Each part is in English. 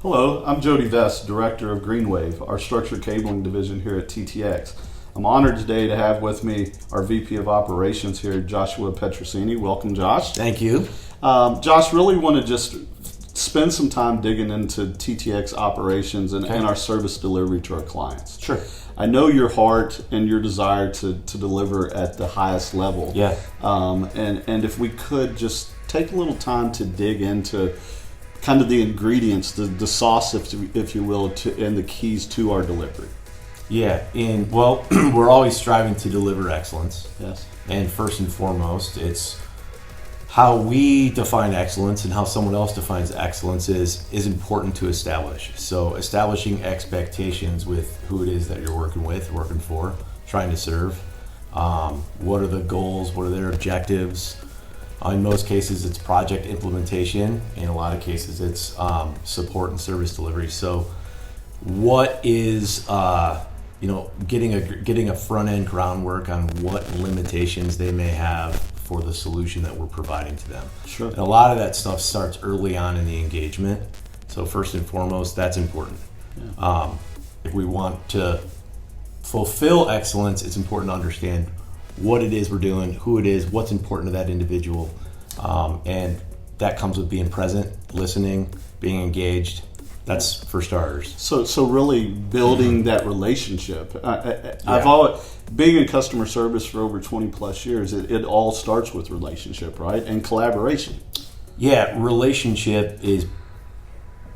Hello, I'm Jody Vest, Director of Greenwave, our structured cabling division here at TTX. I'm honored today to have with me our VP of Operations here, Joshua Pietrocini. Welcome, Josh. Thank you. Josh, really want to just spend some time digging into TTX operations and our service delivery to our clients. Sure. I know your heart and your desire to deliver at the highest level. Yeah. And if we could just take a little time to dig into kind of the ingredients, the sauce, if you will, and the keys to our delivery. Yeah. We're always striving to deliver excellence. Yes. And first and foremost, it's how we define excellence and how someone else defines excellence is important to establish. So establishing expectations with who it is that you're working with, working for, trying to serve. What are the goals? What are their objectives? In most cases, it's project implementation. In a lot of cases, it's support and service delivery. So what is getting a front end groundwork on what limitations they may have for the solution that we're providing to them. Sure. And a lot of that stuff starts early on in the engagement. So first and foremost, that's important. Yeah. If we want to fulfill excellence, it's important to understand what it is we're doing, who it is, what's important to that individual. And that comes with being present, listening, being engaged. That's for starters. So really building that relationship. I've always, being in customer service for over 20 plus years, it all starts with relationship, right? And collaboration. Yeah, relationship is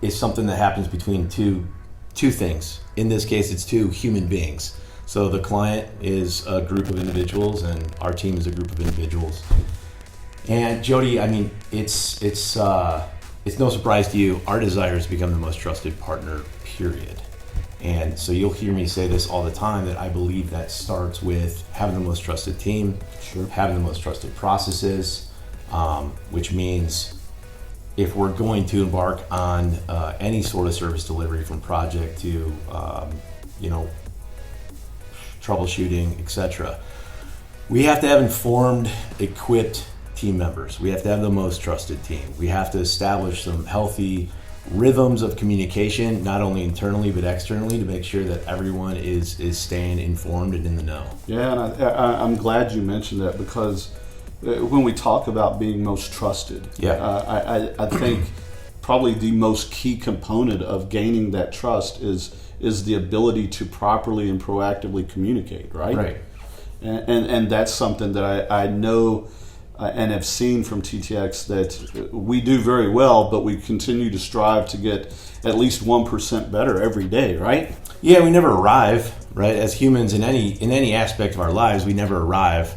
something that happens between two things. In this case, it's two human beings. So the client is a group of individuals, and our team is a group of individuals. And Jody, I mean, it's no surprise to you. Our desire is to become the most trusted partner, period. And so you'll hear me say this all the time, that I believe that starts with having the most trusted team, sure, having the most trusted processes, which means if we're going to embark on any sort of service delivery, from project to troubleshooting, etc., we have to have informed, equipped team members. We have to have the most trusted team. We have to establish some healthy rhythms of communication, not only internally but externally, to make sure that everyone is staying informed and in the know. Yeah, and I'm glad you mentioned that, because when we talk about being most trusted, I think probably the most key component of gaining that trust is the ability to properly and proactively communicate, right? Right. And that's something that I know and have seen from TTX that we do very well, but we continue to strive to get at least 1% better every day, right? Yeah, we never arrive, right? As humans, in any aspect of our lives, we never arrive.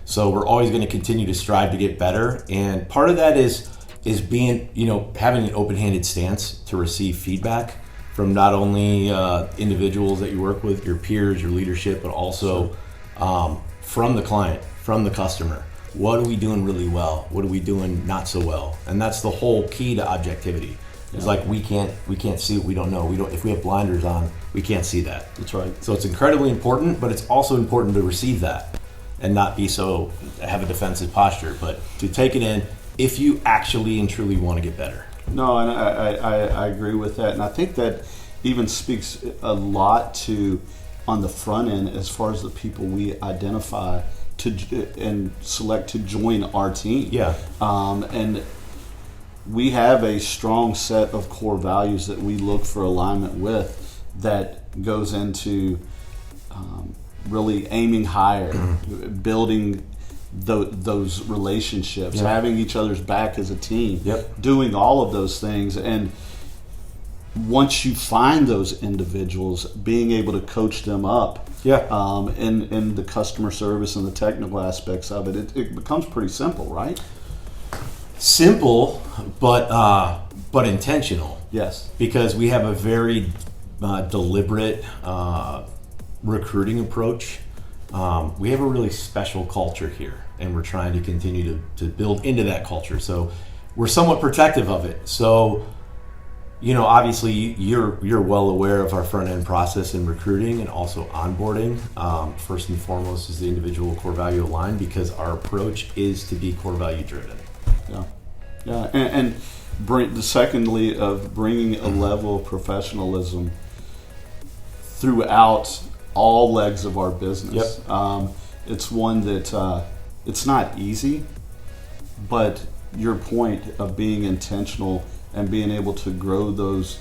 So we're always going to continue to strive to get better. And part of that is being, having an open-handed stance to receive feedback from not only individuals that you work with, your peers, your leadership, but also from the client, from the customer. What are we doing really well? What are we doing not so well? And that's the whole key to objectivity. It's like we can't see what we don't know. If we have blinders on, we can't see that. That's right. So it's incredibly important, but it's also important to receive that and not have a defensive posture, but to take it in if you actually and truly want to get better. No, and I agree with that, and I think that even speaks a lot to on the front end as far as the people we identify and select to join our team. Yeah. And we have a strong set of core values that we look for alignment with, that goes into really aiming higher, building those relationships, having each other's back as a team, doing all of those things. And once you find those individuals, being able to coach them up in the customer service and the technical aspects of it becomes pretty simple, right? Simple, but intentional. Yes. Because we have a very deliberate recruiting approach. We have a really special culture here, and we're trying to continue to build into that culture. So we're somewhat protective of it. So, obviously you're well aware of our front end process in recruiting and also onboarding. First and foremost is the individual core value aligned, because our approach is to be core value driven. Yeah. And secondly, of bringing a level of professionalism throughout all legs of our business. Yep. It's one that it's not easy, but your point of being intentional and being able to grow those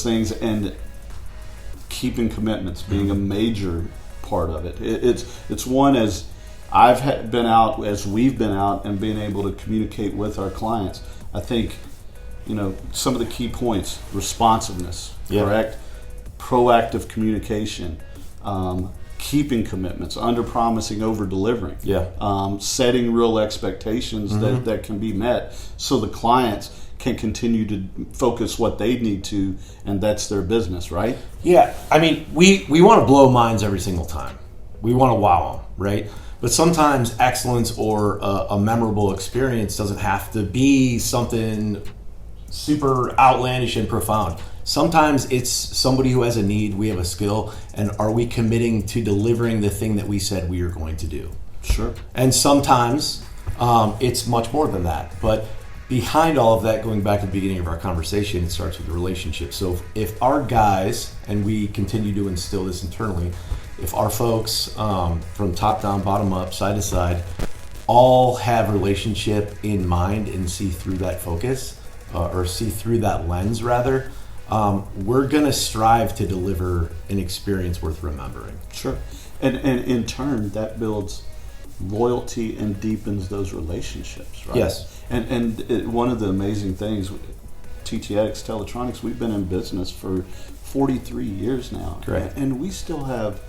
things and keeping commitments being a major part of it. It's one, as been out, as we've been out and being able to communicate with our clients. I think, some of the key points: responsiveness, correct, proactive communication, keeping commitments, under promising, over delivering, setting real expectations that can be met, so the clients can continue to focus what they need to, and that's their business, right? Yeah, I mean, we want to blow minds every single time. We want to wow them, right? But sometimes excellence or a memorable experience doesn't have to be something super outlandish and profound. Sometimes it's somebody who has a need, we have a skill, and are we committing to delivering the thing that we said we are going to do? Sure. And sometimes it's much more than that. But behind all of that, going back to the beginning of our conversation, it starts with the relationship. So if our guys, and we continue to instill this internally, if our folks from top down, bottom up, side to side, all have relationship in mind and see through that focus, or see through that lens rather, we're going to strive to deliver an experience worth remembering. Sure. And in turn, that builds loyalty and deepens those relationships, right? Yes. And one of the amazing things, TTX Teletronics, we've been in business for 43 years now. Correct. And we still have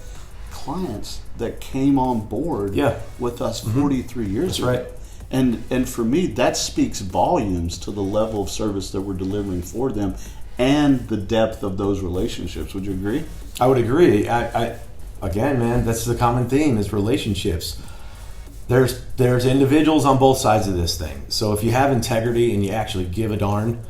clients that came on board with us 43 years ago. That's right. And for me, that speaks volumes to the level of service that we're delivering for them and the depth of those relationships. Would you agree? I would agree. I again, man, that's the common theme is relationships. There's individuals on both sides of this thing. So if you have integrity and you actually give a darn,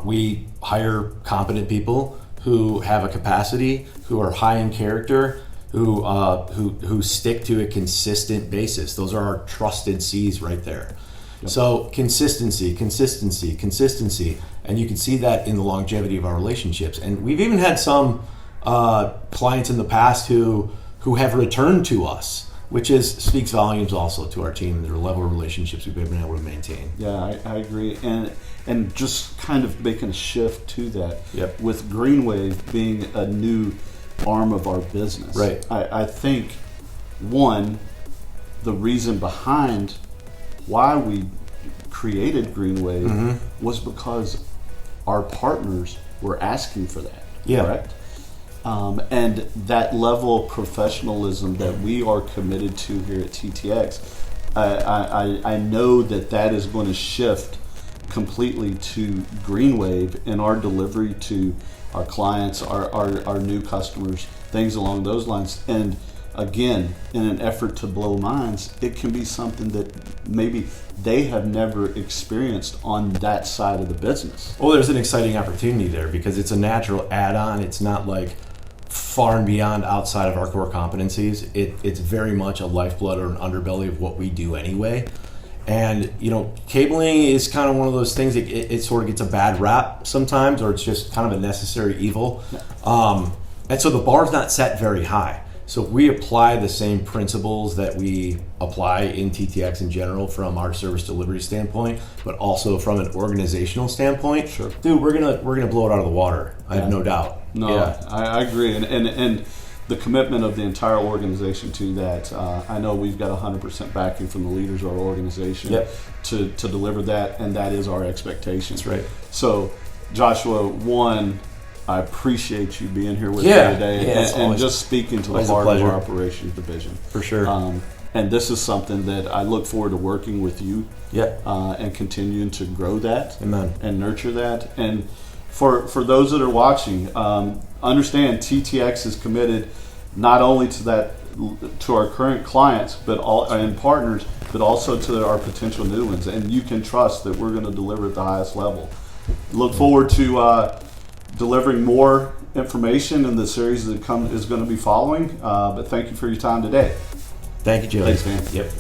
we hire competent people who have a capacity, who are high in character, who stick to a consistent basis. Those are our trusted C's right there. Yep. So consistency, and you can see that in the longevity of our relationships. And we've even had some clients in the past who have returned to us, which speaks volumes also to our team and the level of relationships we've been able to maintain. Yeah, I agree. And just kind of making a shift to that, with Greenwave being a new arm of our business. Right. I think, one, the reason behind why we created Greenwave was because our partners were asking for that, correct? And that level of professionalism that we are committed to here at TTX, I know that is going to shift completely to Greenwave in our delivery to our clients, our new customers, things along those lines. And again, in an effort to blow minds, it can be something that maybe they have never experienced on that side of the business. Well, there's an exciting opportunity there because it's a natural add-on. It's not like far and beyond outside of our core competencies. It's very much a lifeblood or an underbelly of what we do anyway. And, cabling is kind of one of those things that it sort of gets a bad rap sometimes, or it's just kind of a necessary evil. And so the bar's not set very high. So if we apply the same principles that we apply in TTX in general from our service delivery standpoint, but also from an organizational standpoint, dude, we're gonna blow it out of the water. I have no doubt. No, I agree, and the commitment of the entire organization to that. I know we've got 100% backing from the leaders of our organization to deliver that, and that is our expectation. That's right. So, Joshua, one, I appreciate you being here with me today and just speaking to the heart of our operations division. For sure. And this is something that I look forward to working with you and continuing to grow that. Amen. And nurture that. And for those that are watching, understand TTX is committed not only to our current clients and partners, but also to our potential new ones. And you can trust that we're going to deliver at the highest level. Look forward to delivering more information in the series that is going to be following. But thank you for your time today. Thank you, Jody. Thanks, man. Yep.